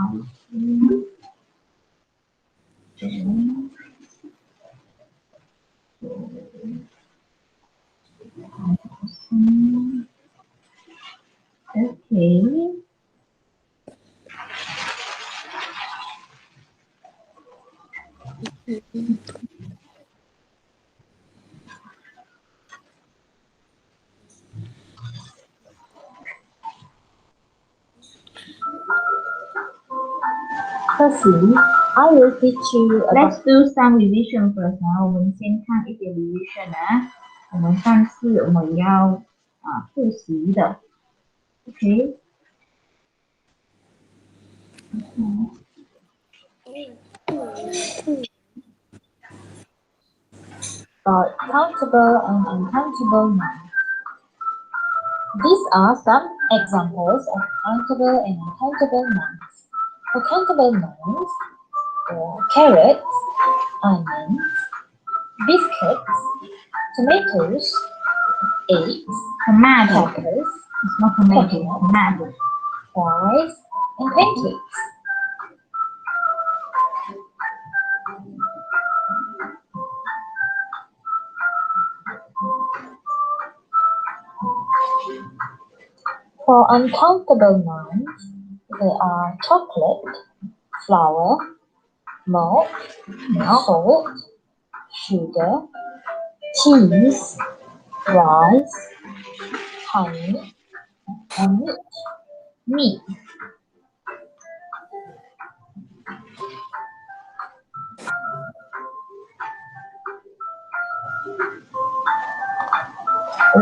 Okay. Firstly, I will teach you about Let's do some revision first นะ我们先看一点 revision นะ我们上次我们要复习的 OK about countable and uncountable nouns. These are some examples of countable and uncountable nouns. For countable nouns, carrots, onions, biscuits, tomatoes, eggs, tomato peppers, it's not tomato tomato fries, and pancakes. For uncountable nouns, they are chocolate, flour, milk, salt, sugar, cheese, rice, honey, and meat. meat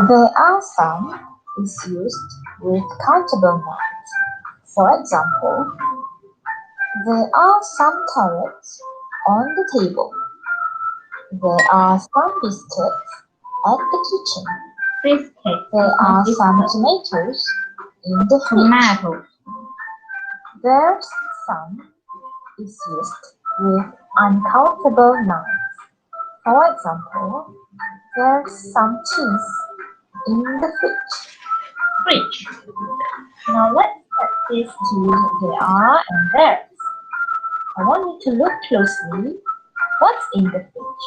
There are some is used with countable nouns. For example, there are some carrots on the table. There are some biscuits at the kitchen. biscuit There are some tomatoes in the fridge. tomato There's some is used with uncountable nouns. For example, there's some cheese in the fridge. Now let's practice to use there are and there's. I want you to look closely. What's in the fridge?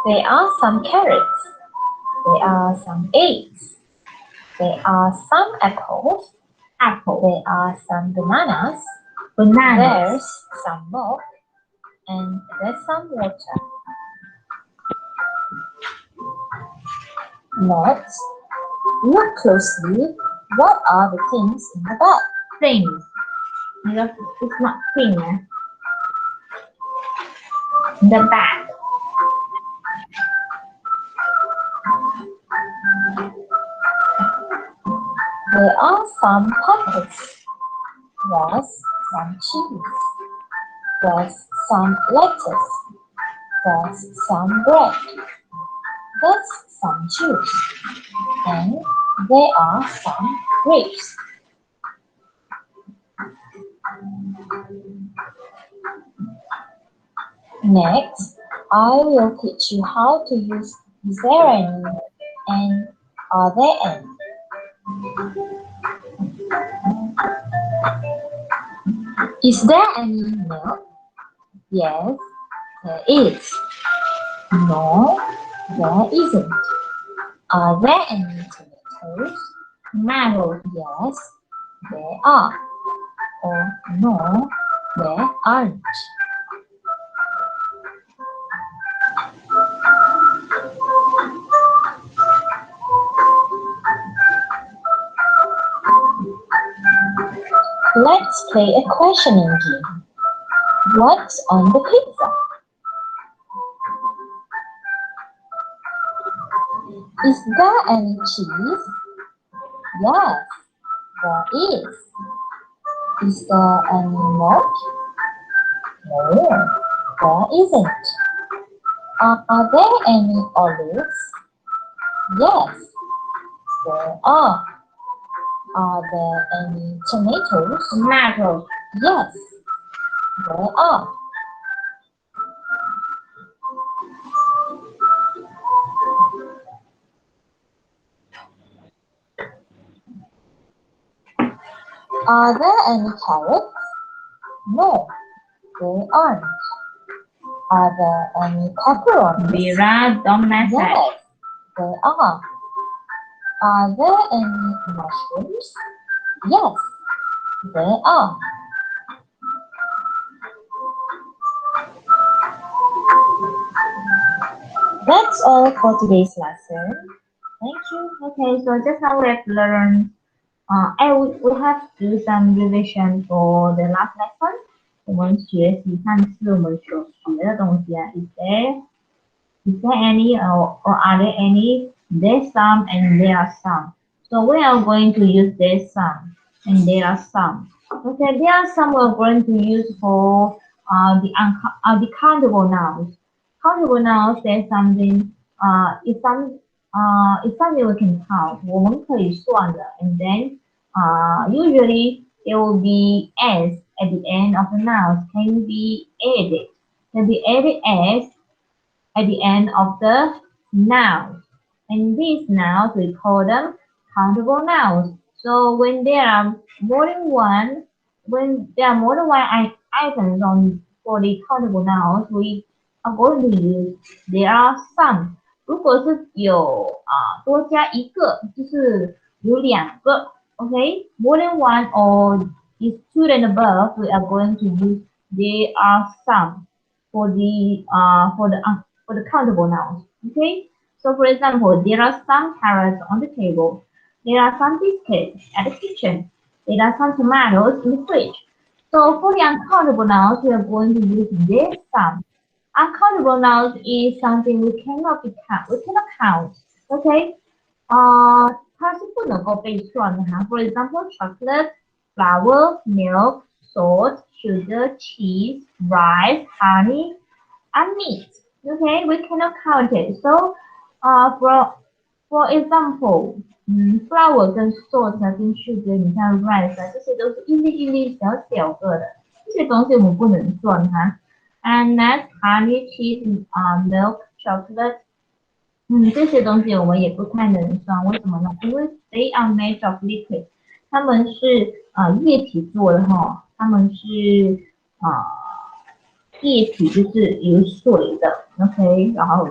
There are some carrots. There are some eggs. There are some apples. There are some bananas. There's some milk. And there's some water. Next, look closely. What are the things in the bag? things it's not thing นะ the bag There are some peppers. There's some cheese. There's some lettuce. There's some bread. There's some juice. And there are some grapes. Next, I will teach you how to use is there any and are there any. Is there any milk? Yes, there is. No, there isn't. Are there any tomatoes? tomato Yes, there are. Or no, there aren't. Let's play a questioning game. What's on the pizza? Is there any cheese? Yes, there is. Is there any milk? No, there isn't. Are there any olives? Yes, there are. Are there any tomatoes? tomato Yes, there are. Are there any carrots? No, they aren't. Are there any pepperonis? Vera, don't mess up. Yes, there are. Are there any mushrooms? Yes, there are. That's all for today's lesson. Thank you. Okay, so just now we have learned, and we have to do some revision for the last lesson. 我们学习上次我们所学的东西啊，is there any or are there any? There's some and there are some. So we are going to use there's some and there are some. Okay, there are some we're going to use for the countable nouns. Countable nouns, there's something it's something we can count. 我们可以算的 and then usually there will be s at the end of the nouns can be added. Can be added as at the end of the noun. And these nouns, we call them countable nouns. So when there are more than one, items on for the countable nouns, we are going to use there are some. 如果是有多加一个，就是有两个 ，OK, more than one or is two and above, we are going to use there are some for the countable nouns. Okay, so for example, there are some carrots on the table. There are some biscuits at the kitchen. There are some tomatoes in the fridge. So for the uncountable nouns, we are going to use there's some. Uncountable nouns is something we cannot count. Okay, 它是不能够被算的哈。For example, chocolate, flour, milk, salt, sugar, cheese, rice, honey, and meat. Okay, we cannot count it. So, for example, flour 跟 salt 跟 sugar，你像 rice 这些都是一粒一粒小小个的，这些东西我们不能算哈。And that's honey, cheese, milk, chocolate，这些东西我们也不太能算，为什么呢？因为 they are made of liquid，它们是液体做的哈，它们是液体就是有水的 ，OK， 然后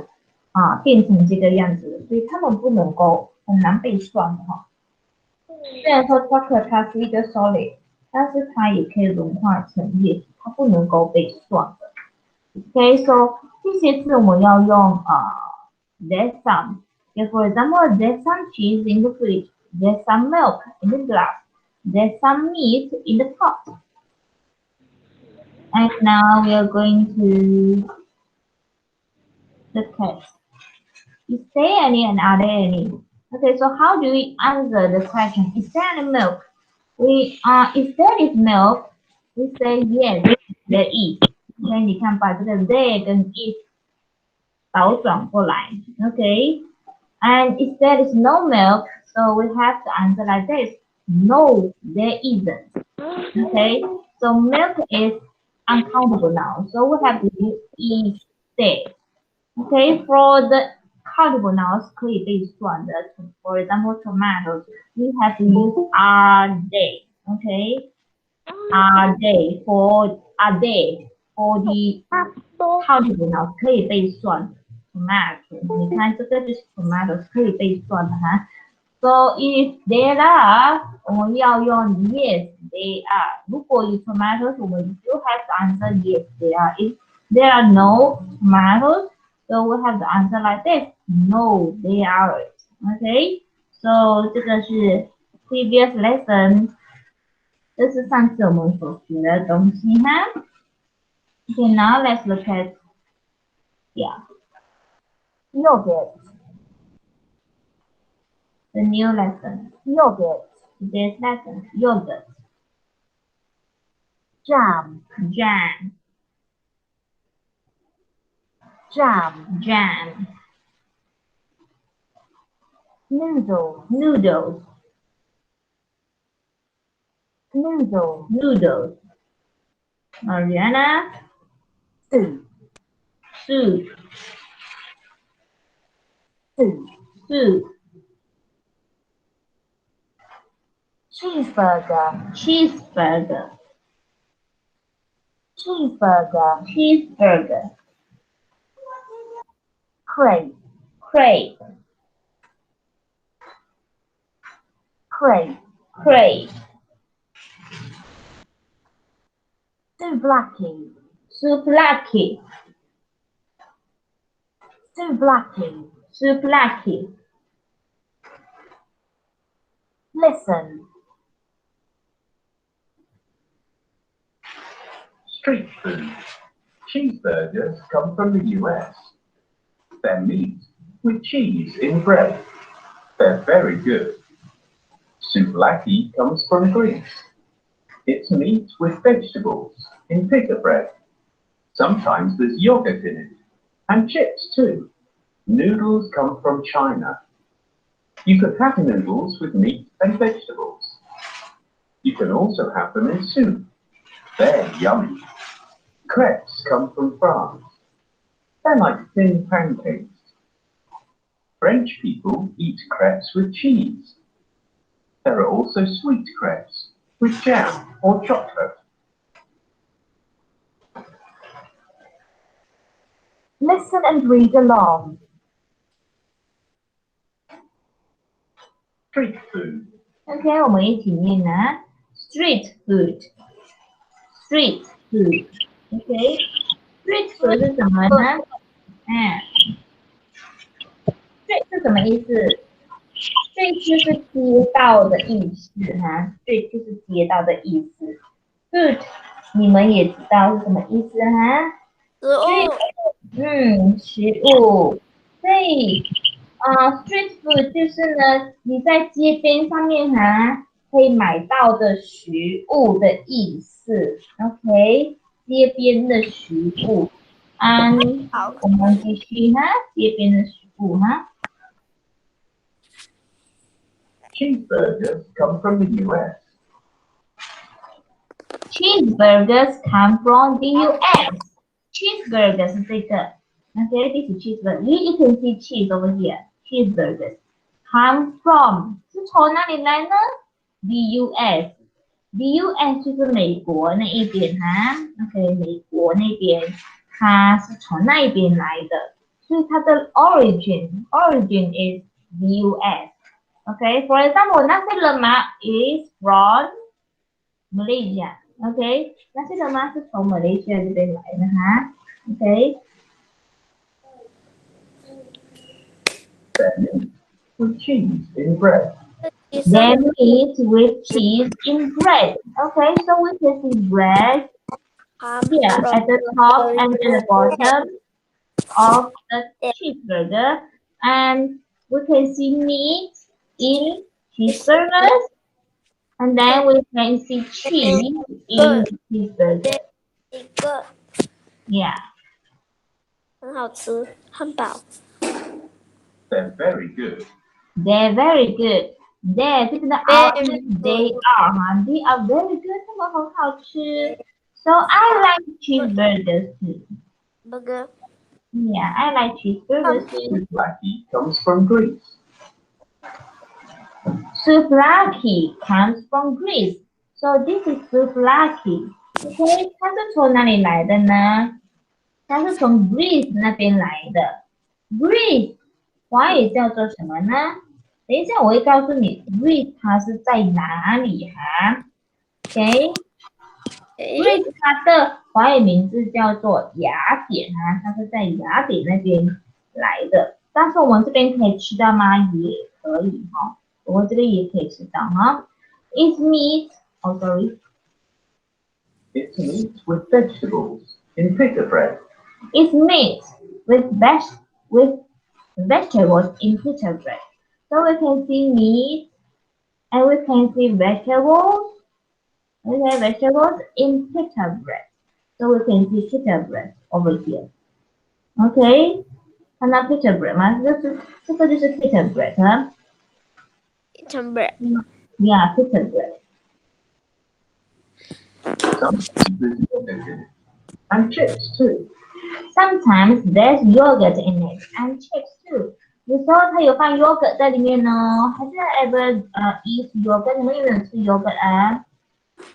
变成这个样子，所以它们不能够很难被算的哈。虽然说 chocolate 它是一个 solid，但是它也可以融化成液体，它不能够被算的。OK， so 这些字我们要用there's some. Okay, for example, there's some cheese in the fridge. There's some milk in the glass. There's some meat in the pot. And now we are going to the text. Is there any and are there any? Okay, so how do we answer the question? Is there any milk? If there is milk, we say yes, there is. Okay, 你看把这个 there 跟 is 倒转过来 ，OK。And if there is no milk, so we have to answer like this. No, there isn't. Okay, so milk is uncountable now. So we have to use is there. Okay, for the countable nouns 可以被算的 for example, tomatoes, we have to use are they. Okay, are they for the countable nouns 可以被算的。Tomato， 你看这个就是 tomatoes 可以被算的哈。So if there are， 我们要用 yes they are。如果有 tomatoes， 我们就 have to answer yes they are. If there are no tomatoes, so we have to answer like this. No, they aren't. Okay, so 这个是 previous lesson， 这是上次我们所学的东西哈。Okay, now let's look at Yogurt. the new lesson. Yogurt. Today's lesson, yogurt, Jam. jam, Jam. jam, Noodles. noodles, Noodles. noodles. Mariana, Soup. soup, Soup. soup, cheeseburger, cheeseburger, cheeseburger, cheeseburger, crepe, crepe, crepe, crepe, souvlaki, souvlaki, souvlaki. souvlaki, Listen, Street food. Cheeseburgers come from the US. They're meat with cheese in bread. They're very good. Souvlaki comes from Greece. It's meat with vegetables in pita bread. Sometimes there's yogurt in it, and chips too. Noodles come from China. You could have noodles with meat and vegetables. You can also have them in soup. They're yummy. Crepes come from France. They're like thin pancakes. French people eat crepes with cheese. There are also sweet crepes with jam or chocolate. listen and read along. Street food. OK， 我们一起念啊 ，street food，street food，OK，street food 是什么呢？street 是什么意思？street 就是街道的意思哈，street 就是街道的意思。food 你们也知道是什么意思哈？食物，食物。所以street food 就是呢，你在街边上面可以买到的食物的意思。OK， 街边的食物。好，我们继续街边的食物Cheeseburgers come from the US. Cheeseburgers come from the US. Cheeseburgers 是这个。Okay, this is cheeseburger. You can see cheese over here. Cheeseburgers come from 是从哪里来呢 ？The US. The US 就是美国那一边OK， 美国那边它是从那一边来的，所以它的 origin is the US. Okay, for example, nasi lemak is from Malaysia. Okay, nasi lemak 是从 Malaysia 这边来的Okay. They're meat with cheese in bread. Then meat with cheese in bread. Okay, so we can see bread here at the top and at the bottom of the cheeseburger, and we can see meat in cheeseburgers, and then we can see cheese in cheeseburger. 一个 Yeah. 很好吃，汉堡。 They're very good. They're very good. They're 这个的 are they are they are very good. 他们很好吃。So I like cheeseburgers too. burger Yeah, I like cheeseburgers too. Souvlaki comes from Greece. Souvlaki comes from Greece. So this is souvlaki. OK， 它是从哪里来的呢？它是从 Greece 那边来的。Greece 华语叫做什么呢？等一下我会告诉你 Greece 它是在哪里OK， Greece 它的华语名字叫做雅典它是在雅典那边来的。但是我们这边可以吃到吗？也可以我这个也可以吃到It's meat. Oh, sorry. It's meat with vegetables in pita bread. It's meat with vegetables in pita bread. So we can see meat and we can see vegetables. Okay, vegetables in pita bread. So we can see pita bread over here. Okay, 看到 pita bread 吗？这个就是 pita bread Pita bread Yeah, pita bread. Sometimes there's yogurt in it. And chips too. Sometimes there's yogurt in it and chips too. 有时候它有放 yogurt 在里面哦。Have you ever eat yogurt？你们有没有吃 yogurt 啊？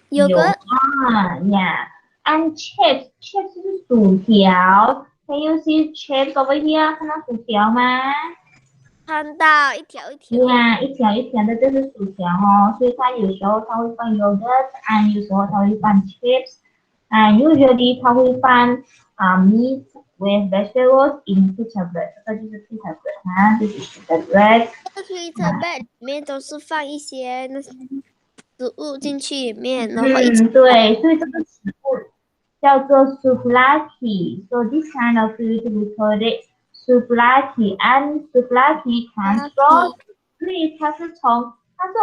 有有个啊，Yeah。And chips 是薯条。Can you see chips over here？看到薯条吗看到一条一条， ？Yeah，一条一条的，这是薯条哦。所以它有时候它会放 yogurt，and 有时候它会放 chips，and usually 它会放meat with vegetables in pita bread，这就是 pita bread 啊，这是 pita bread。这 Twitter bag 里面都是放一些那些食物进去里面，然后一起对，所以这个食物叫做 souvlaki。So this kind of food we call it souvlaki. And souvlaki comes from，所以它是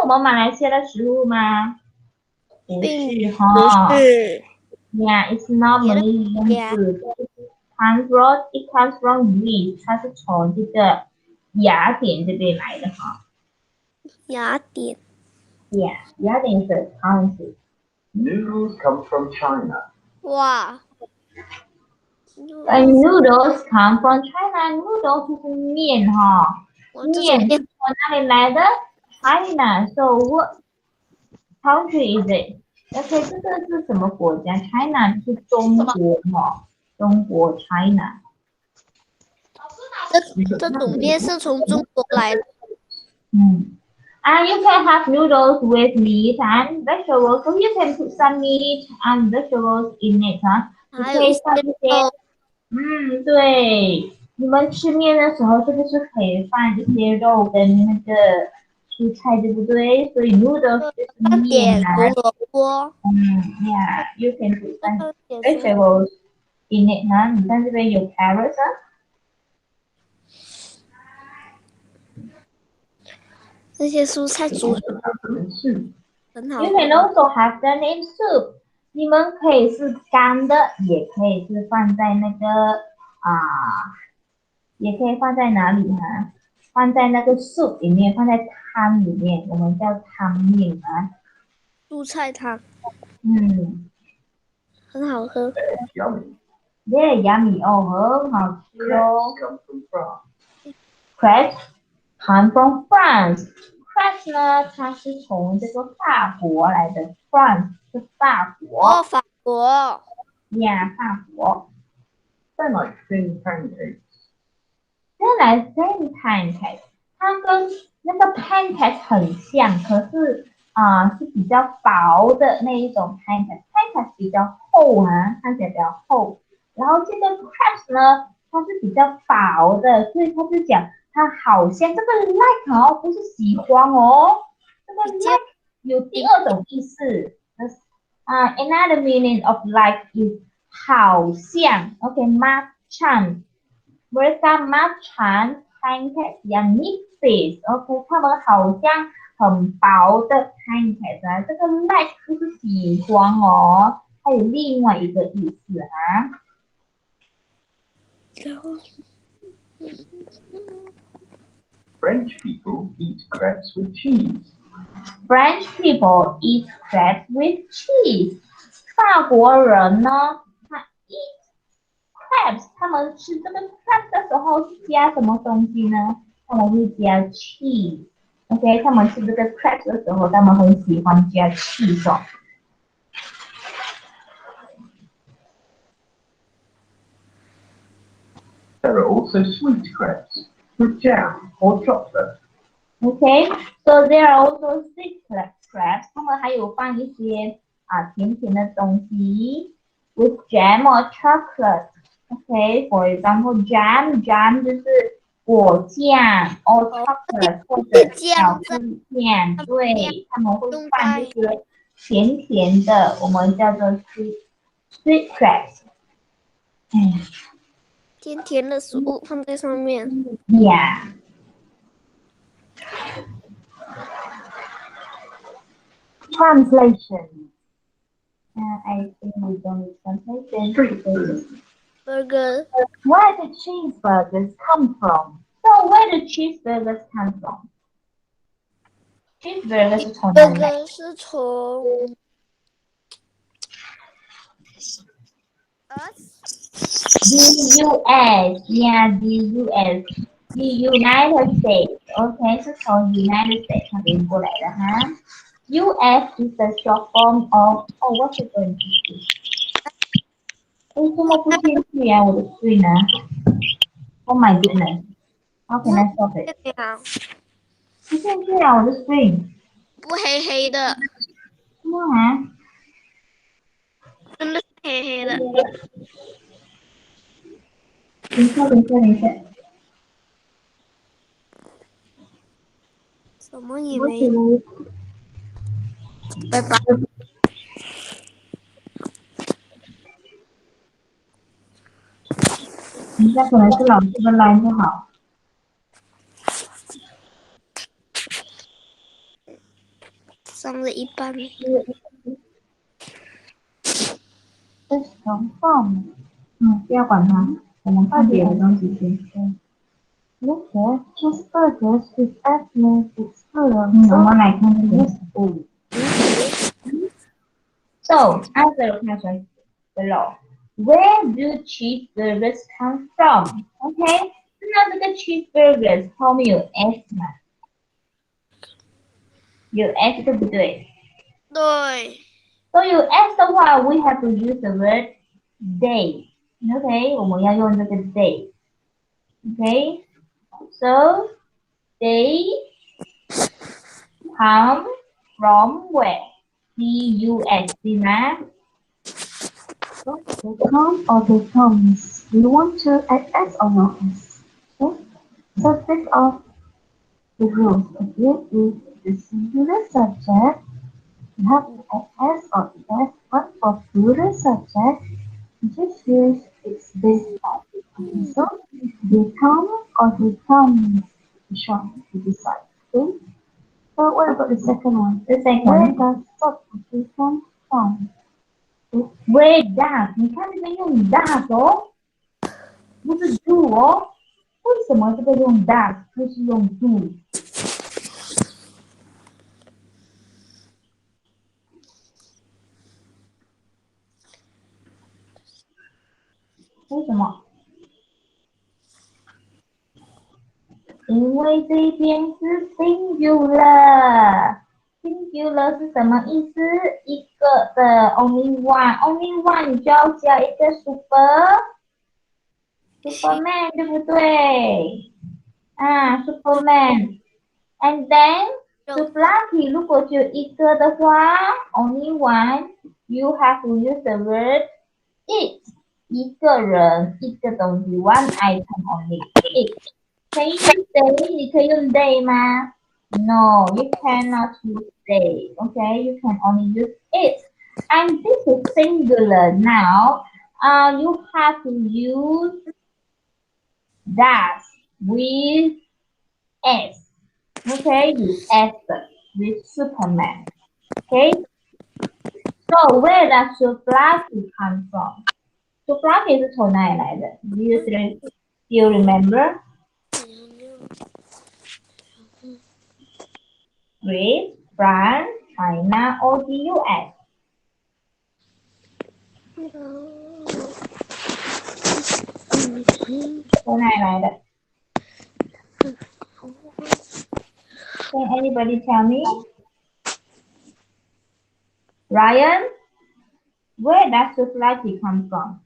我们马来西亚的食物吗？不是哈。是 Yeah, it's not 别的 Malaysian 家 food. It comes from Greece. 它是从这个雅典这边来的哈。雅典 Yeah, 雅典是 country. Noodles come from China. 哇， And noodles come from China. Noodles 就是面哈，我这种面是面从哪里来的？China. So what country is it? OK，这个是什么国家？China 就是中国哈，中国 China。这种面是从中国来的，And you can have noodles with meat and vegetables. So you can put some meat and vegetables in it 哈。你可以还有一些放一些，对，你们吃面的时候是不是可以放一些肉跟那个蔬菜，对不对？所以 noodles 就是放点面啊。胡萝卜， Yeah, you can put some 放点 vegetables in it 哈。你看这边有 carrots 啊。这些蔬菜 You 煮 also have them in soup. 很好 You 喝。 can also have them in soup. 你们可以是干的，也可以是放在那个也可以放在哪里呢？放在那个 soup 里面，放在汤里面，我们叫汤面啊。蔬菜汤很好喝。 It's yummy. Yeah, yummy 哦，很好吃哦。 Crepes come from France. Crepes come from France. Crepes 呢，它是从这个法国来的。France 是法国。哦，法国 Yeah，法国。 They're like thin pancakes. 再来 thin pancake， 它跟那个 pancake 很像，可是是比较薄的那一种 pancake。pancake 比较厚啊，看起来比较厚。然后这个 crepes 呢，它是比较薄的，所以他就讲它好像这个 like 哦，不是喜欢哦，这个 like 有第二种意思。Another meaning of like is 好像。OK，macam。Mereka makan pancake yang nipis，OK，它们好像很薄的 pancake 啊，这个 like 就是喜欢哦，还有另外一个意思啊。French people eat crepes with cheese. French people eat crepes with cheese。法国人呢，他 eat crepes，他们吃这个 crepes 的时候是加什么东西呢？他们会加 cheese。OK， 他们吃这个 crepes 的时候，他们很喜欢加 cheese 哦。There are also sweet crepes with jam or chocolate. Okay, so there are also sweet crabs. 他们还有放一些甜甜的东西 with jam or chocolate. Okay, for example, jam 就是果酱 or chocolate 或者巧克力酱。对，他们会放这些甜甜的，我们叫做 sweet crabs。甜甜的食物放在上面。 Yeah. Translation. I think we don't need translation. Street food. burger Where do cheeseburgers come from? So where do cheeseburgers come from? Cheeseburgers 是从哪里来？ burger 是从 The US. Yeah, the US. The United States. OK， 是从 United States 那边过来的哈。US is the short form of. Oh, what's it going to be? 哎，怎么不进去呀？我的 screen 呢？Oh my goodness. How can I stop it? 这样不进去啊，我的 screen。不黑黑的，什么啊？真的是黑黑的。等一下。什么也没有。拜拜。等一下，可能是老师的 line 不好。上了一半。It's from from. 不要管它，我们看别的东西先。Look here, cheeseburgers with ethnic experience. 我们来看这个。So, answer the question below. Where do cheeseburgers come from? OK， 那这个 cheeseburgers 后面有 s 吗？有 s 对不对？对。So 有 s 的话 ，we have to use the word they. OK， 我们要用这个 they. OK, so they come from where? C-U-S, 对吗？ They come or they comes. We want to add s or no s. Okay? So think of the rules. Okay, with the singular subject, you have to add s or s, but for plural subject, just use its base form. Okay, so they come or they come. Short to decide. Okay. So what about the second one? The second Where one. does salt come from? Where does? 你看这个用 does 哦，不是 do 哦。为什么这个用 does 不是用 do？ 为什么？因为这边是 singular。singular 是什么意思？一个的 only one，only one 你就要加一个 superman 对不对？superman。And then supplaki 如果只有一个的话 ，only one，you have to use the word it， 一个人，一个东西 ，one item only，it。可以用 they， 你可以用 they 吗？No, you cannot use they. Okay, you can only use it. And this is singular now. You have to use that with s. Okay, with s with Superman. Okay. So where does Supplaki come from? Supplaki 是从哪里来的 ？Do you still remember? Greece, France, China, or the US? 从哪里来的 ？Can anybody tell me? Ryan, where does Supplaki come from?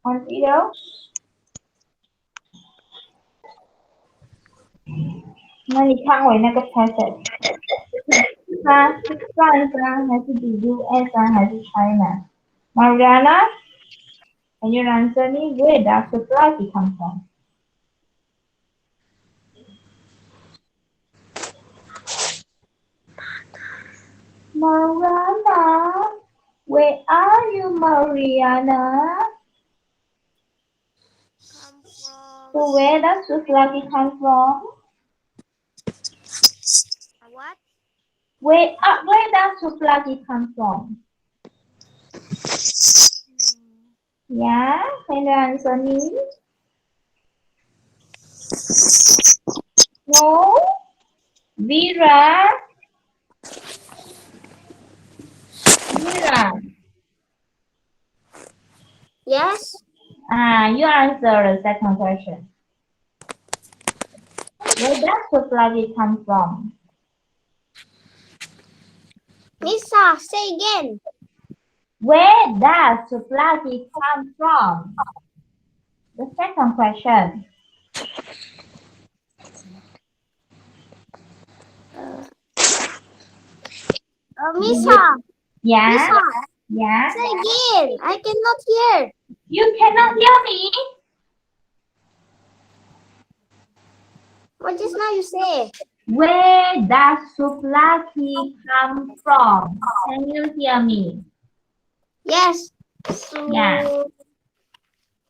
Consider. 那你看回那个 passage， 是它是 France 啊，还是 the US 啊，还是 China? Mariana, can you answer me? Where does Supplaki come from? Mariana, where are you, Mariana? So where does Supplaki come from? What? Where does Supplaki come from? Yeah, can you answer me? No. Vera. Vera. Yes. You answer the second question. Where does souvlaki come from? Lisa, say again. Where does souvlaki come from? The second question. Lisa, Yeah? Lisa, Yeah? say again. I cannot hear. You cannot hear me? What just now you say? Where does souvlaki come from? Can you hear me? Yes. So, Yeah.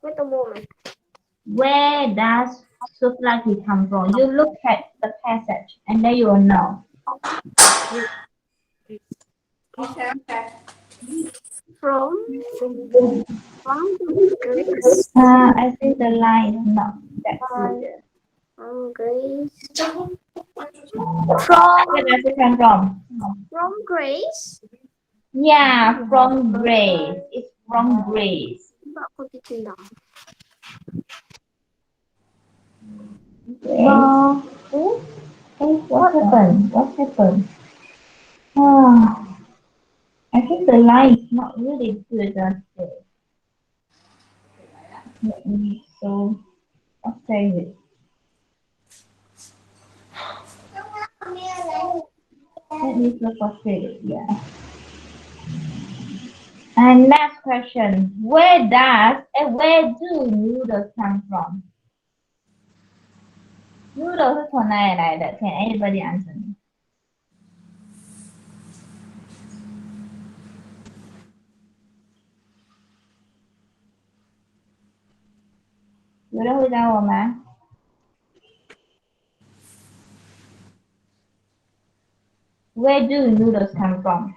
wait a moment. Where does souvlaki come from? You look at the passage and then you will know. From Greece. I think the line is not that good. From Greece. Where does it come from? From Greece. Yeah, from Greece. It's from Greece. Mbak aku ditinggal. What happened? What happened? Oh, I think the line is not really good. Let me so I'll save it. Let me look for it. Yeah. And next question: where do noodles come from? Noodles 是从哪里来的 ？Can anybody answer me? 有人回答我吗？ Where do noodles come from?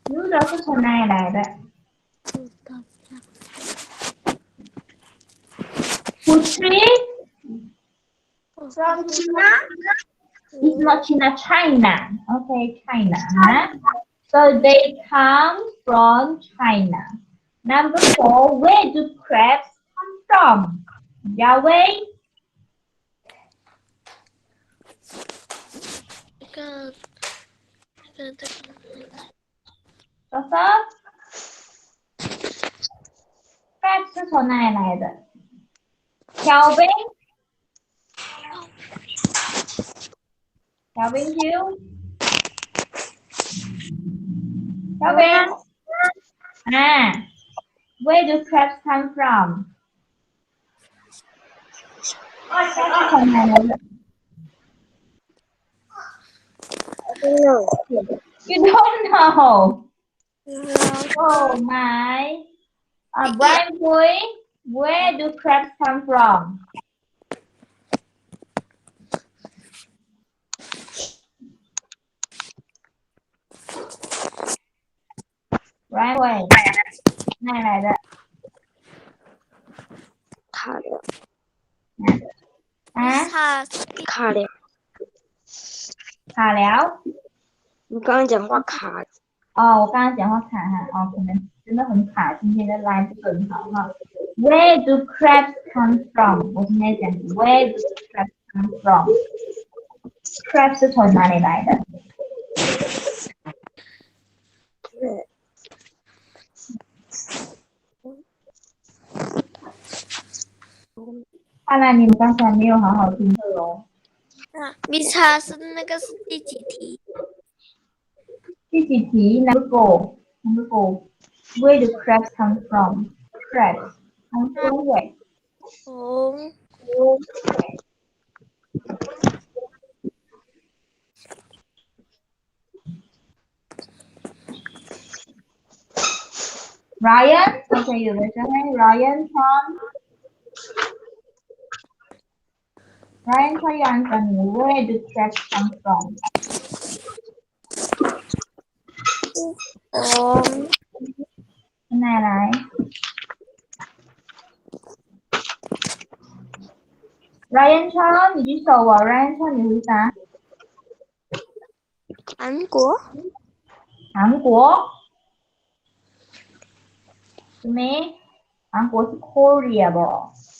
Noodles 是从哪里来的 ？Putri? From China. It's not China. Okay, China. Huh? So they come from China. Number 4, where do crabs come from? Yahweh? Crabs 是从哪里来的 ？Kelvin? Kelvin Hill? Kelvin? Where do crabs come from? Crabs 是从哪里来的 No. You don't know. No. Oh my. Brian Boy, where do crabs come from? Brian Boy, 哪里来的？卡了。啊？卡了。卡了？你刚刚讲话卡了。哦，我刚刚讲话卡哈，哦，可能真的很卡，今天的 line 不是很好哈。Where do crabs come from？ 我现在讲 Where do crabs come from？ Crabs 是从哪里来的？看来你们刚才没有好好听课哦。Lisa 是那个是第几题？第几题 ？Number 4。Where do crabs come from? Crabs come from where? 从 Ryan? Okay, 有人说 Ryan from Ryan, try your answer me. Where do crabs come from? 现在来 ，Ryan Cho， 你举手哦 ，Ryan Cho， 你回答。韩国韩国，是没？韩国是 Korea 不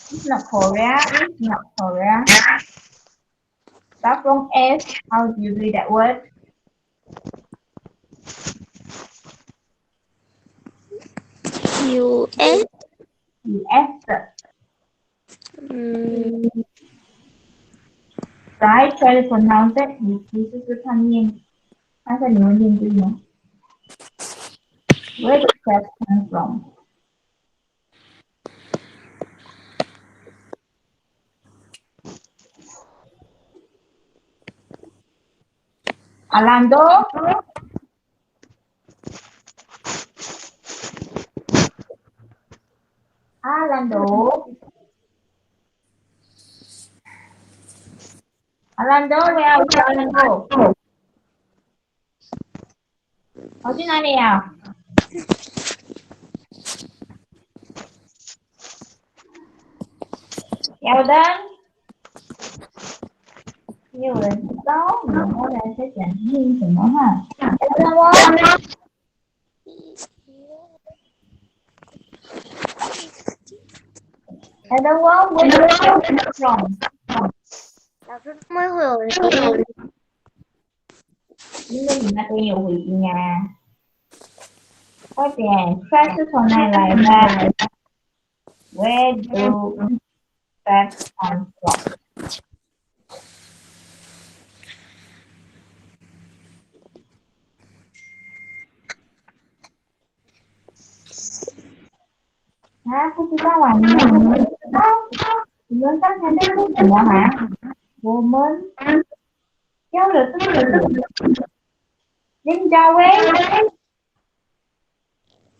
？It's not Korea. It's not Korea. Start from S. How do you read that word? US US. 嗯 Right, try to pronounce it. 你试试看念，看看你会念对吗 ？Where does that come from? Orlando. Orlando, where are you, Orlando? 跑去哪里呀？小灯，没有人知道你们后来在讲念什么哈？小灯我。And the one where you come from? 老师他们会有人因为你那边有回音啊。快点 ，Fred 是从哪里来的 ？Where do Fred come from? 啊，不知道啊，你们不知道？你们刚才在说什么啊？我们教的这个林家威，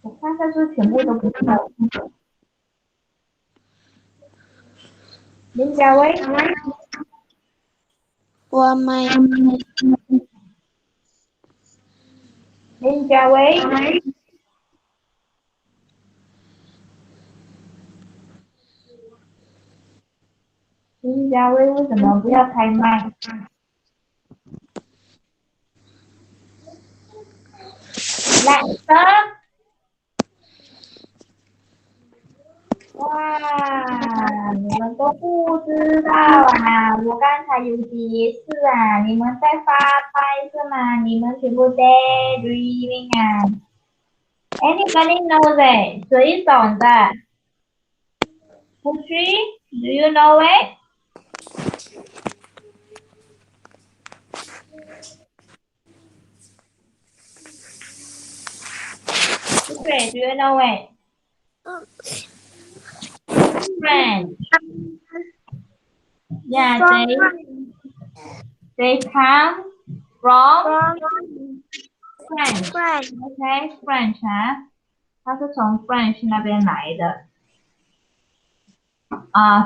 我看他说全部都不知道。林家威，我们林家威，林家威为什么不要开麦？来的。哇，你们都不知道啊！我刚才有解释啊，你们在发呆是吗？你们全部 daydreaming 啊 ？Anybody knows it？ 谁懂的 ？Putri, do you know it? Putri, do you know it? French. Yeah, they come from French. Okay, French 啊，它是从 French 那边来的。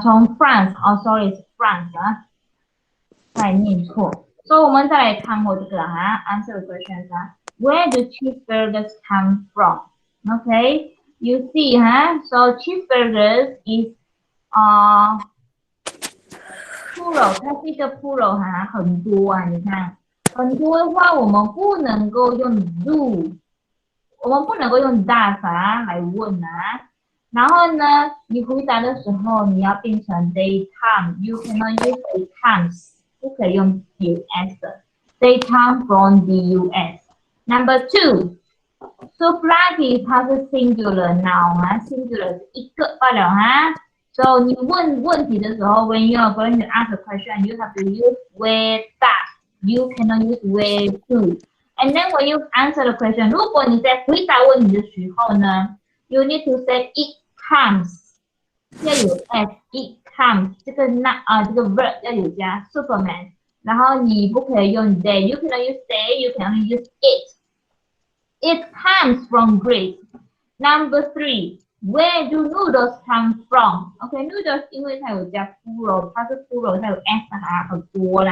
从 France， sorry， 是 France 啊，再念错。所以我们再来看过这个啊 ，answer the questions 啊。Where do cheeseburgers come from? Okay, you see, so cheeseburgers is plural， 它是一个 plural 很多啊，你看很多的话，我们不能够用 do， 我们不能够用 does 来问啊。然后呢，你回答的时候，你要变成 they come， you cannot use they comes， 不可以用 US 的 ，they come from the US。Number 2， souvlaki 它是 singular noun 啊 ，singular 是一个罢了啊。So 你问问题的时候 ，when you are going to ask a question, you have to use where that. You cannot use where to. And then when you answer the question， 如果你在回答问题的时候呢 ，you need to say it comes， 要有 s，it comes 这个这个 verb 要有加 Superman， 然后你不可以用 they，you cannot use they，you can only use it. It comes from Greece. Number 3. Where do noodles come from? Okay, noodles 因为它有加 plural， 它是 plural， 它有 s 很多了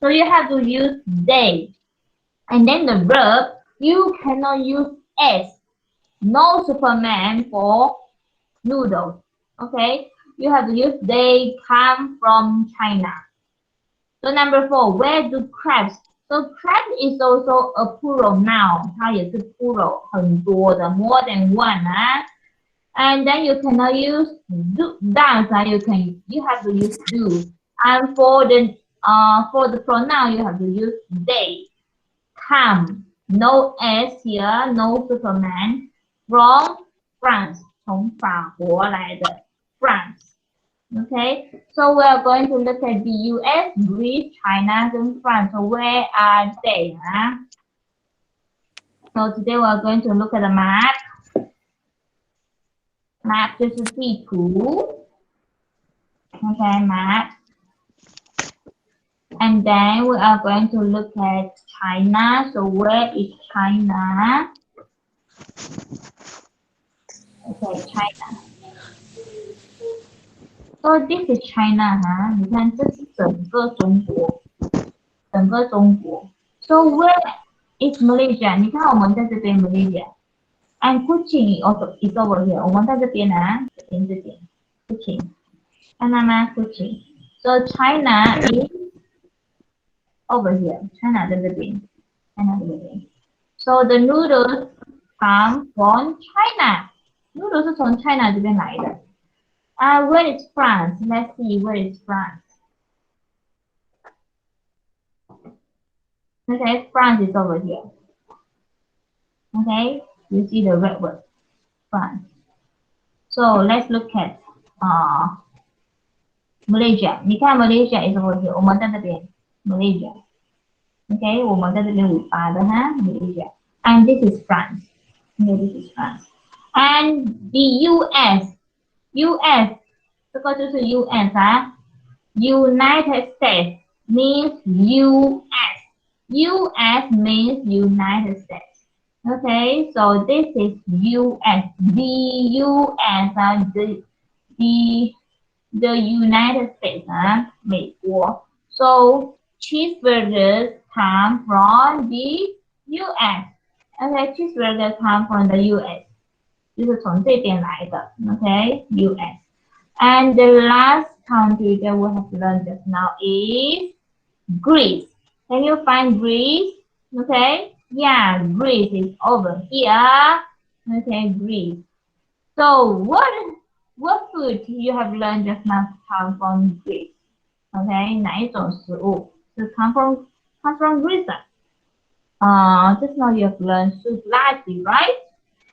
So you have to use they. And then the verb, you cannot use s. No Superman for noodles. Okay, you have to use they come from China. So number 4, where do crabs? So crab is also a plural noun. 它也是 plural 很多的 more than one 啊。And then you cannot use do does. You have to use do. And for the pronoun you have to use they. Come. No S here. No Superman. From France. 从法国来的 France. Okay, so we are going to look at the US, Greece, China, and France. So where are they? Huh? So today we are going to look at the map. Map 就是地图。Okay, map. And then we are going to look at China. So where is China? Okay, China. So this is China 哈，你看这是整个中国，整个中国。So where is Malaysia？ 你看我们在这边 Malaysia，and Kuching also is over here。我们在这边啊，这边 Kuching， 看到吗 ？Kuching。So China is over here。China 在这边 ，China 在这边。So the noodles come from China。noodles 是从 China 这边来的。Where is France? Let's see, where is France? Okay, France is over here. Okay, you see the red word, France. So let's look at Malaysia. 你看 Malaysia is over here. 我们在这边 Malaysia. Okay, 我们在这边尾巴的哈 Malaysia. And this is France. Okay, this is France. And the US 这个就是 US 啊 United States means US. US means United States. Okay, so this is US. The US the United States 美国 So cheeseburgers come from the US. Okay, cheeseburgers come from the US. 就是从这边来的 Okay, US. And the last country that we have learned just now is Greece. Can you find Greece? Okay. Yeah, Greece is over here. Okay, Greece. So what food you have learned just now come from Greece? Okay, 哪一种食物是 come from Greece? Just now you have learned souvlaki, right?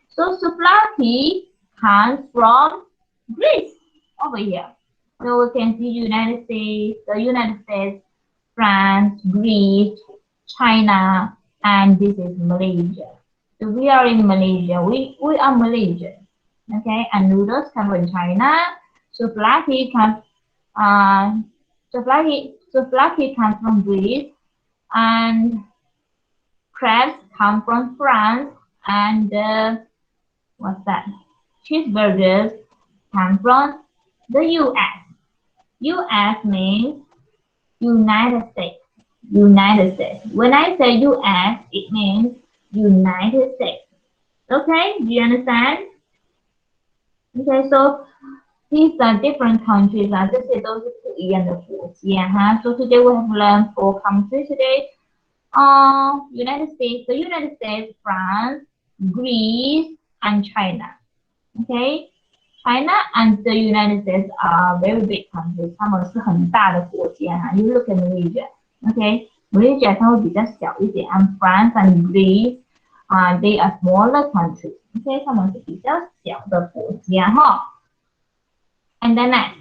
So souvlaki comes from Greece. Over here. So we can see the United States, France, Greece, China, and this is Malaysia. So we are in Malaysia. We are Malaysia. Okay, and noodles come from China. Souvlaki comes from Greece, and crabs come from France, and what's that? Cheeseburgers come from the US. US means United States. United States. When I say US, it means United States. Okay, do you understand? Okay, so these are different countries. 这些都是不一样的国家哈。So today we have learned 4 countries today. United States, the United States, France, Greece, and China. Okay. China and the United States are very big countries. 他们是很大的国家哈。You look at Malaysia, okay? Malaysia 它会比较小一点 and France and Greece, they are smaller countries. Okay, 他们是比较小的国家哈。And then next.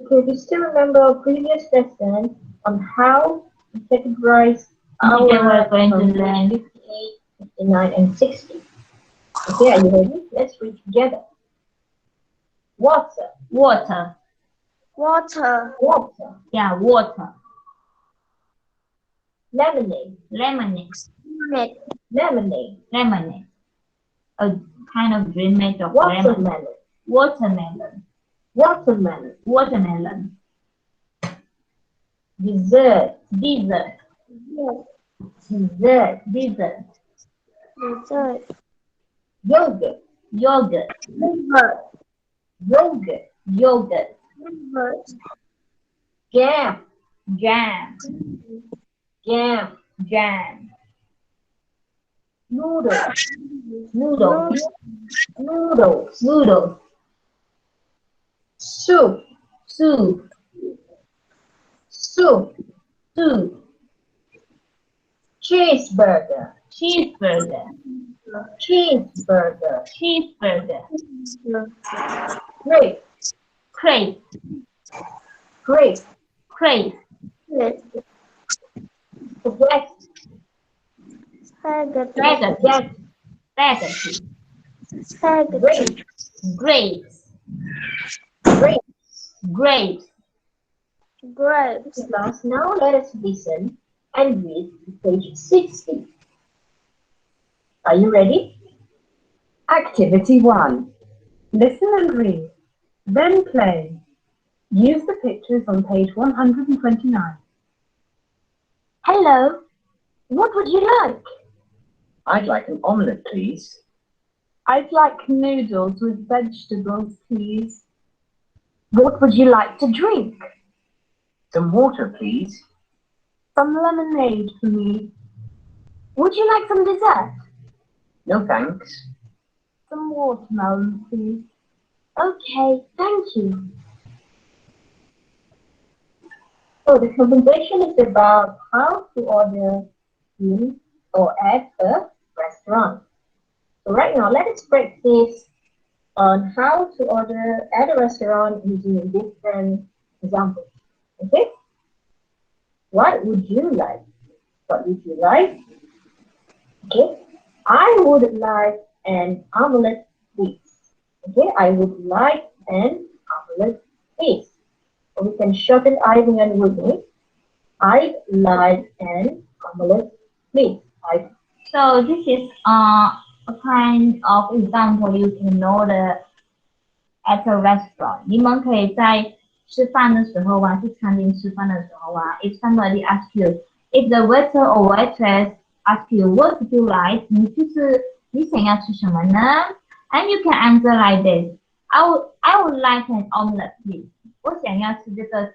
Okay, we still remember our previous lesson on how to categorize Today we're going to learn 58, 59, and 60. Okay, are you ready? Let's read together. Water, water. Water. water. Yeah, water. Lemonade, Lemonade. lemonade. Lemonade. A kind of drink made of lemon. Watermelon, Watermelon. watermelon. Watermelon. Dessert, Dessert. Dessert. Dessert. Dessert. Yogurt. Yogurt. Yogurt. Yogurt. Yogurt. Yogurt. Jam. Jam. Jam. Jam. Noodles. Noodles. Noodles. Noodles. Soup. Soup. Soup. Soup. Cheeseburger. Cheeseburger. Cheeseburger. Cheeseburger. Grape. Crepe. Grape. Crepe. Spaghetti. Spaghetti. Spaghetti. Spaghetti. Grapes. Grape. Grapes. Grapes. Class, now let us listen and read page 60. Are you ready? Activity 1. Listen and read. Then play. Use the pictures on page 129. Hello. What would you like? I'd like an omelette, please. I'd like noodles with vegetables, please. What would you like to drink? Some water, please. Some lemonade for me. Would you like some dessert? No thanks. Some watermelon, please. Okay, thank you. So the conversation is about how to order in or at a restaurant. So right now, let us practice on how to order at a restaurant using different examples. Okay? What would you like? What would you like? Okay? I would like an omelette, please. Okay? I would like an omelette, please. Or we can shorten either and with me. I'd like an omelette, please. So this is a kind of example you can order at a restaurant. 你们可以在吃饭的时候啊，去餐厅吃饭的时候啊 if somebody asks you, if the waiter or waitress ask you what would you like, 你想要吃什么呢 And you can answer like this. I would like an omelette, please. 我想要吃这个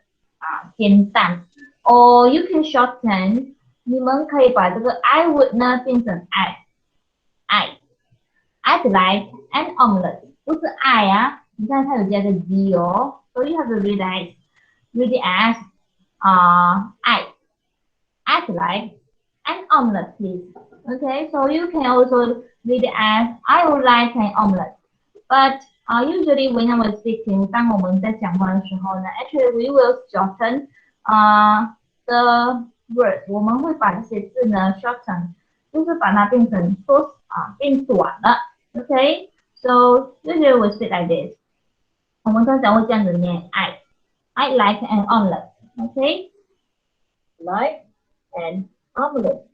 煎蛋。Or you can shorten. 你们可以把这个 I would 呢变成 I'd like an omelette. 不是 I 啊，你看它有加个 D 哦。So you have to read it as I'd like an omelette, please. Okay, so you can also read it as I would like an omelette. But usually when I was speaking, 当我们在讲话的时候呢 actually we will shorten the word. 我们会把这些字呢 shorten， 就是把它变成变短了。Okay, so usually we speak like this. 我们通常会这样子念 I'd like an omelette. Okay, like an omelette.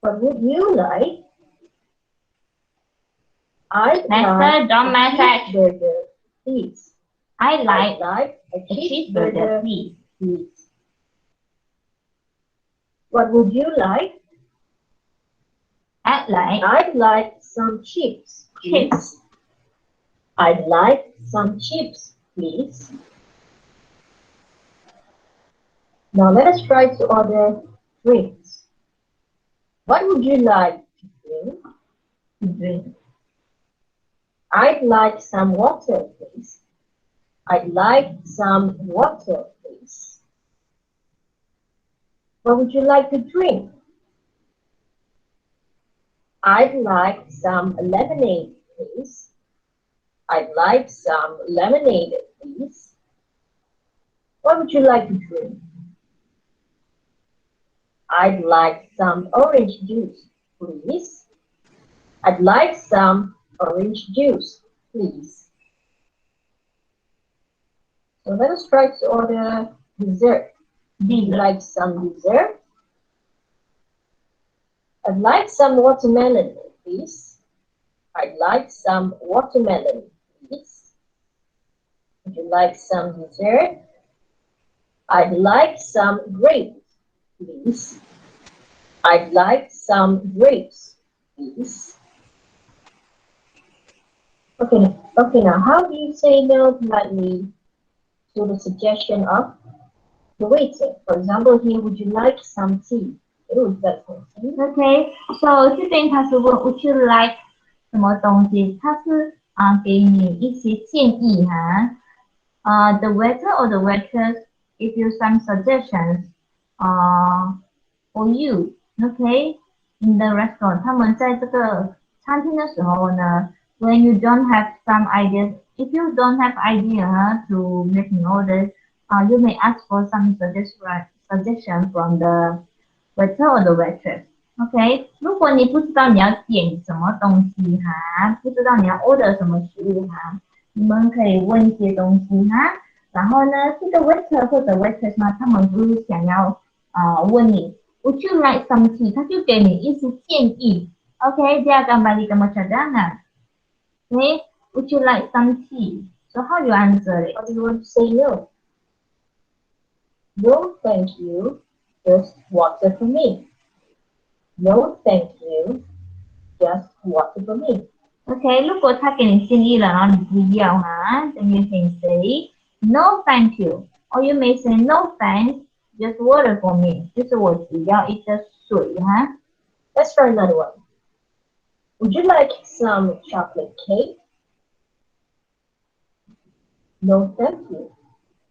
What would you like? I'd like don't mess a cheeseburger, please. I'd I'd like like a a cheeseburger, please. please. What would you like? I'd like some chips, please. Chips. I'd like some chips, please. Now let us try to order drinks. What would you like to drink? I'd like some water, please. I'd like some water, please. What would you like to drink? I'd like some lemonade, please. I'd like some lemonade, please. What would you like to drink? I'd like some orange juice, please. I'd like some orange juice, please. So let us try to order dessert. Would you like some dessert? I'd like some watermelon, please. I'd like some watermelon, please. Would you like some dessert? I'd like some grapes, please. I'd like some grapes, please. Okay, now how do you say no politely to the suggestion of the waiter? For example, here, would you like some tea? Would like some tea? Okay, so 这边他是问 Would you like 什么东西？他是给你一些建议哈。The waiter or the waitress give you some suggestions for you. Okay, in the restaurant，他们在这个餐厅的时候呢，when you don't have some ideas, if you don't have idea to make an order, you may ask for some suggestion from the waiter or the waitress. OK，如果你不知道你要点什么东西哈，不知道你要 order 什么食物哈，你们可以问一些东西哈。然后呢，这个 waiter 或者 waitress 呢，他们就是想要问你 Would you like some tea？ 他就给你一些建议。OK， dia akan berikan cadangan. Okay, would you like some tea? So how do you answer it? Or do you want to say no? No, thank you. Just water for me. No, thank you. Just water for me. OK， 如果他给你建议了，然后你不要哈，then you can say no thank you, or you may say no thanks, just water for me， 就是我只要一个水哈。Let's try another one. Would you like some chocolate cake? No, thank you.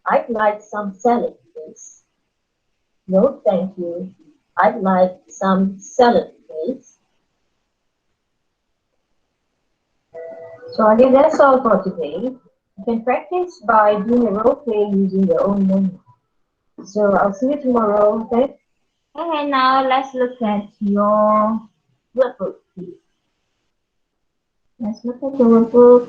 I'd like some salad, please. No, thank you. I'd like some salad, please. So I think that's all for today. You can practice by doing a role play using your own menu. So I'll see you tomorrow, okay? Okay, now let's look at your workbook, please. Let's look at your workbook.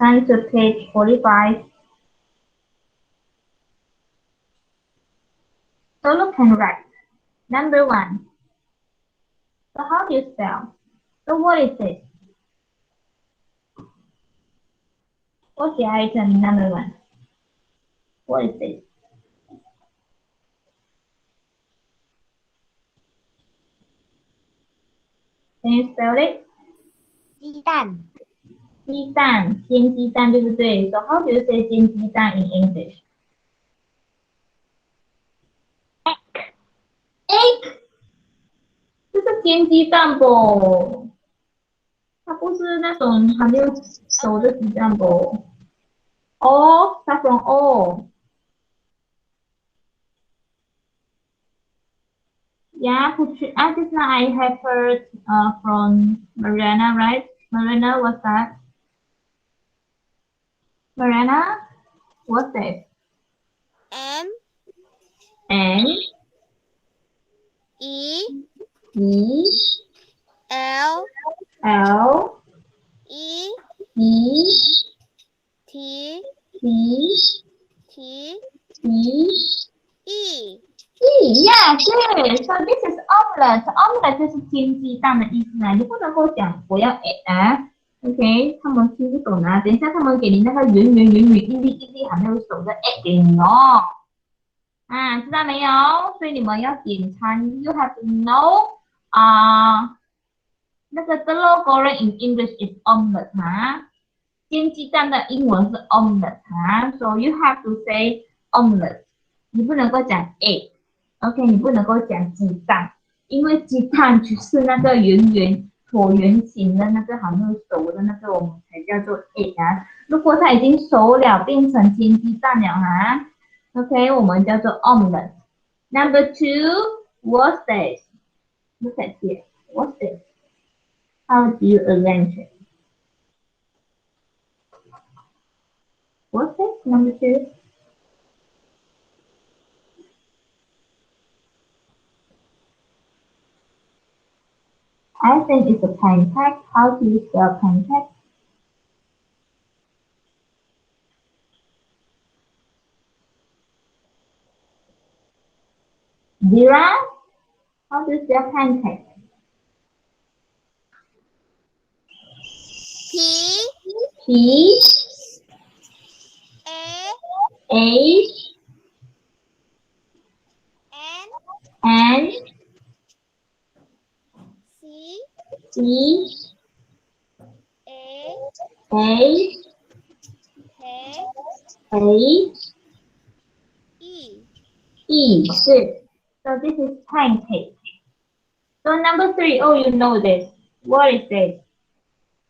Turn to page 45. So look and write. Number 1. So how do you spell? So what is it? What's the item in number 1? What is it? Can you spell it? 鸡蛋鸡蛋，煎鸡蛋，对不对？So how do you say 煎鸡蛋 in English? Egg， 这是煎鸡蛋不？它不是那种还没有熟的鸡蛋不？哦，start from O. Yeah, just now I have heard from Mariana, right? Mariana, what's that? Mariana, what's that? M N E E L L E E T T T T E Yeah, good. So this is omelette. Omelette 就是煎鸡蛋的意思呢。你不能够讲我要 egg 啊 ，OK？ 他们听不懂啊。等一下他们给你那个圆一粒还没有熟的 egg 给你哦。啊，知道没有？所以你们要点餐 ，you have to know 那个 telur goreng in English is omelette 哈。煎鸡蛋的英文是 omelette 哈。So you have to say omelette， 你不能够讲 egg。OK， 你不能够讲鸡蛋，因为鸡蛋就是那个椭圆形的那个还没有熟的那个，我们才叫做 egg 啊。如果它已经熟了，变成煎鸡蛋了哈 ，OK， 我们叫做 omelette。Number 2, what's this? Look at here. What's this? How do you arrange it? What's this? Number 2. I think it's a pancake. How do you spell pancake? Dira, how do you spell pancake? P P A H N N C C A A K A E. E. Good. So this is pancake. So number 3, oh, you know this. What is this?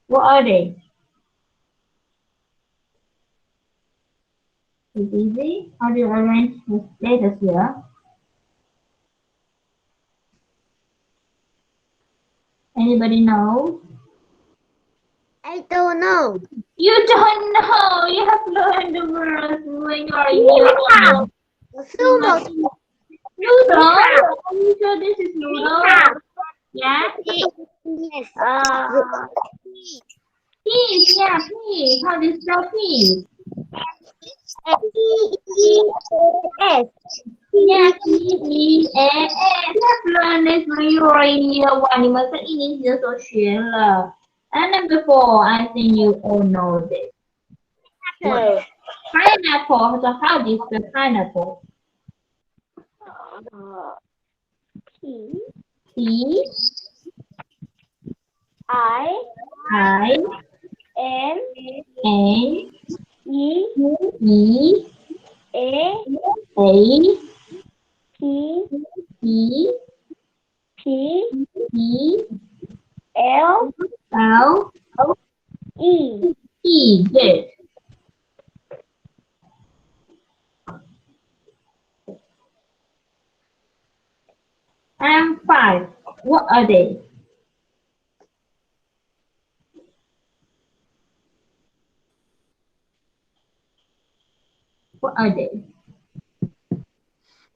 What are they? It's easy. How do you arrange the letters here? Anybody know? I don't know. You don't know. You have learned the words when you are in year 1. Noodle. Noodle? Are you sure this is noodle? Yeah? Yes. Peas, yeah, peas. How do you spell peas? S. Yeah, P-E-A-S. You have learned this when you were in year 1. 你们在1年级的时候学了。And number 4, I think you all know this. What? Pineapple. So how do you spell pineapple? P I I N N E E A A P P P P L L E. E. Good. And 5. What are they? What are they?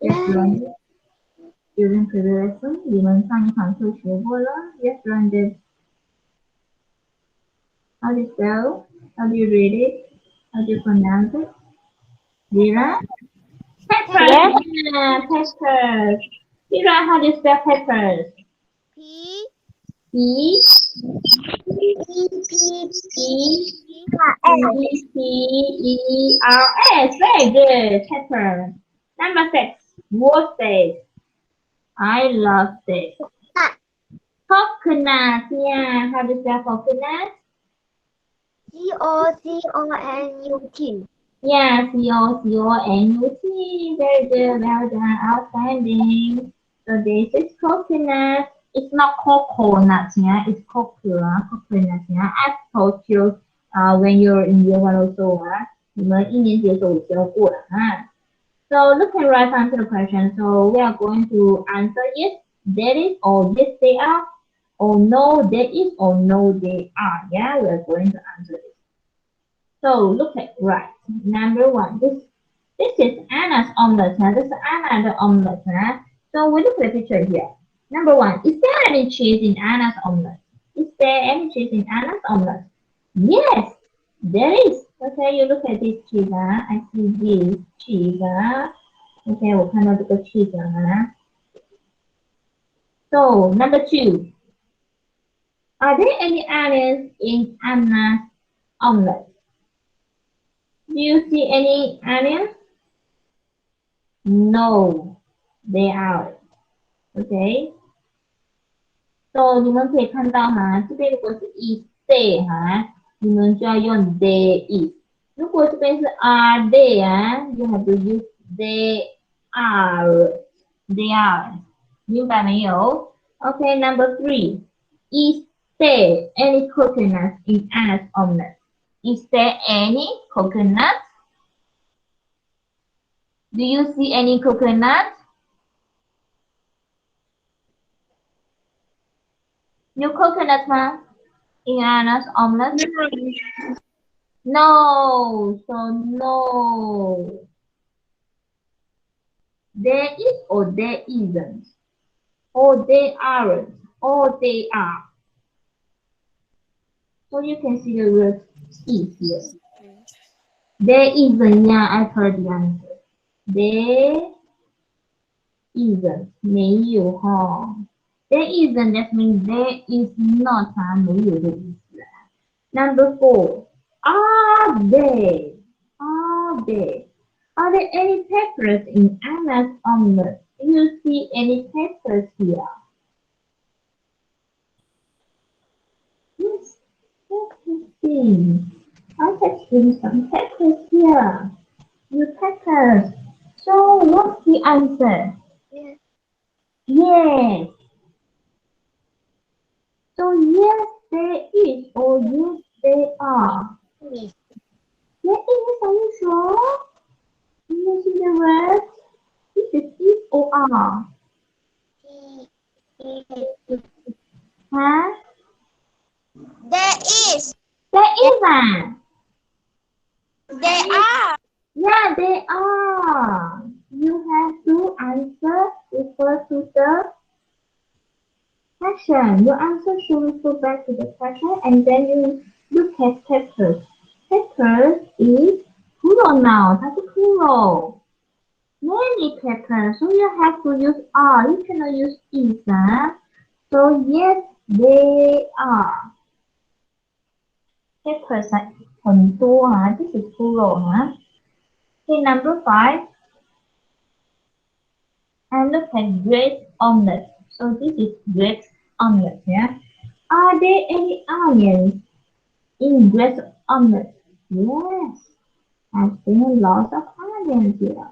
Just learn it. During previous lesson, 你们上一堂课学过了。Just learn this. How do you spell? How do you read it? How do you pronounce it? Dira? Peppers. Yes. Yeah, peppers. Dira, how do you spell peppers? P P E E P-E-P-E-R-S. Very good. Pepper. Number 6. What's this? I love this. Coconut. Yeah. How do you spell coconut? C-O-C-O-N-U-T. Yeah. C-O-C-O-N-U-T. Very good. Well done. Outstanding. So this is coconut. It's not coconut. Yeah. It's coconut. Coconut. Yeah. I told you. When you're in year 1 also, 你们1年级的时候教过了啊。So look at right answer the question. So we are going to answer yes, that is, or yes they are, or no that is, or no they are. Yeah, we are going to answer this. So look at right. Number 1. This is Anna's omelette. This is Anna's omelette. So we look at the picture here. Number 1. Is there any cheese in Anna's omelette? Is there any cheese in Anna's omelette? Yes, there is. Okay, you look at this cheese. I see this cheese. Okay, 我看到这个 cheese. So, number 2. Are there any onions in Anna's omelette? Do you see any onions? No, they aren't. Okay. So, 你们可以看到这边如果是 is they 你们就要用 they is。如果这边是 are they you have to use they are. They are. 明白没有 ？Okay, number 3. Is there any coconut in Anna's omelette? Is there any coconut? Do you see any coconut? No coconut in Anna's omelette? No, so no. There is or there isn't. Or they aren't. Or they are. So you can see the word is here. There isn't, yeah, I've heard the answer. There isn't 没有哈。There isn't that means there is not 啊，没有的意思啊。Number 4, are there? Are there? Are there any peppers in Anna's omelette? Do you see any peppers here? Yes, let me see. I have seen some peppers here. You peppers. So what's the answer? Yes. Yes. So yes, there is or yes, there are. Yes. There is, are you sure? Do you see the words? This is or are. Huh? There is. There isn't. There are. Yeah, they are. You have to answer refer to the question. Your answer should refer back to the question and then you look at peppers. Peppers is plural now. That's a plural. Many peppers. So you have to use are. You cannot use is. Huh? So yes, they are. Peppers 很多啊. This is plural. Huh? Okay, number 5. And look at Greg's omelette. So this is Greg's omelette, yeah? Are there any onions in Greg's omelette? Yes, I've seen lots of onions here.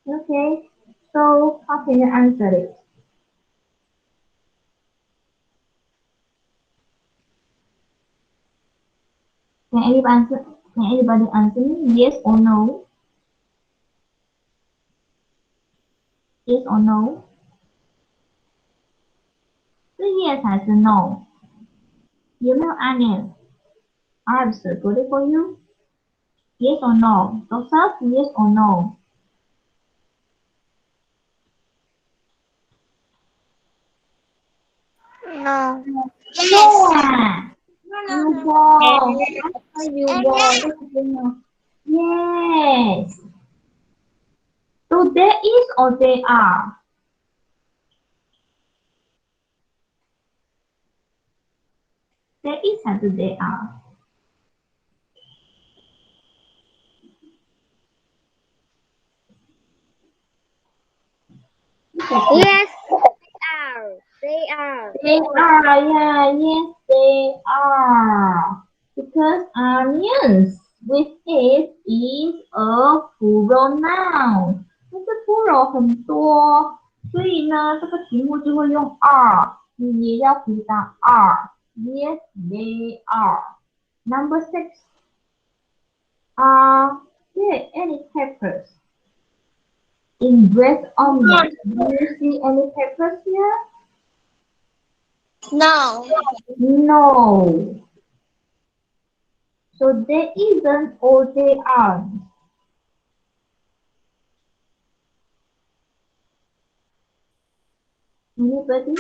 Okay, so how can you answer it? Can anybody answer me? Yes or no? Yes or no? So yes 还是 no? 有没有 onion? I've circled it for you. Yes or no? Joseph, yes or no? No. Yeah. You won. You And won. Yes. So there is or there are? There is and there are. Yes, they are. They are. They are, yeah, yes, they are. Because onions with it is a plural noun. 这个 plural 很多，所以呢，这个题目就会用 are，你也要回答 are。Yes, they are. Number 6. Are there any peppers in bread omelet? Do you see any peppers here? No. No. So there isn't or there aren't. Anybody?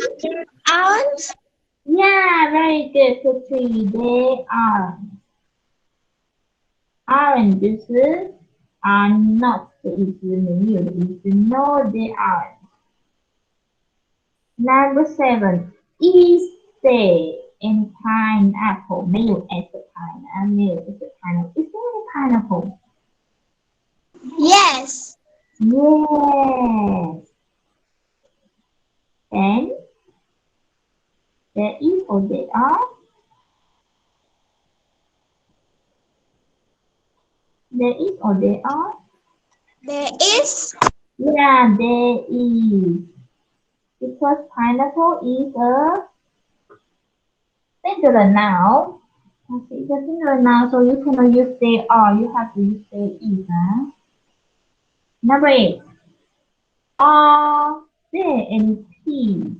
Aren't. Yeah, very good, Putri. They aren't. Aren't 就是 are not 的意思，没有的意思。No, they aren't. Number 7. Is there any pineapple? 没有 as a pineapple. 没有 as a pineapple. Is there any pineapple? Yes. Yes. And there is or there are? There is or there are? There is. Yeah, there is. Because pineapple is a singular noun. It's a singular noun, so you cannot use there are. You have to use there is. Huh? Number 8. Are there any peas?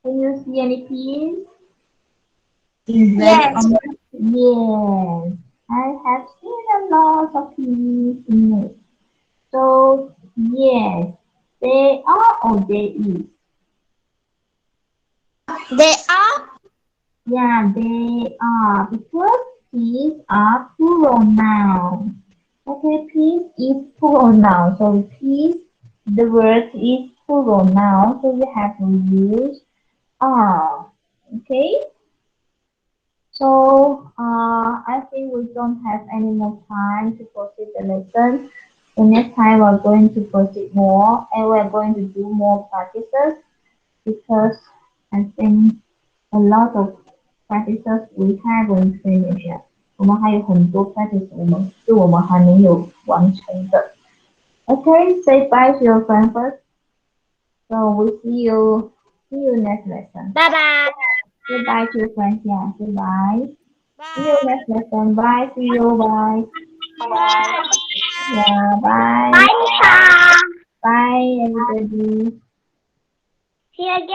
Can you see any peas? In Yes. Yes. I have seen a lot of peas in it. So, yes, they are or there is. They are. Yeah, they are because peas are plural noun. Okay, peace is plural noun. So peace, the word is plural noun. So you have to use are. Okay. So I think we don't have any more time to proceed the lesson. So next time we're going to proceed more and we're going to do more practices because I think a lot of practices we haven't finished yet. 我们还有很多 practice 我们还没有完成的。Okay, say bye to your friend first. So we see you next lesson. 拜拜。 Say bye to your friends. Yeah, say bye. See you 拜 next lesson. Bye. See you. Bye. 拜。 Yeah. Bye. 拜拜。 Bye, everybody. See you again.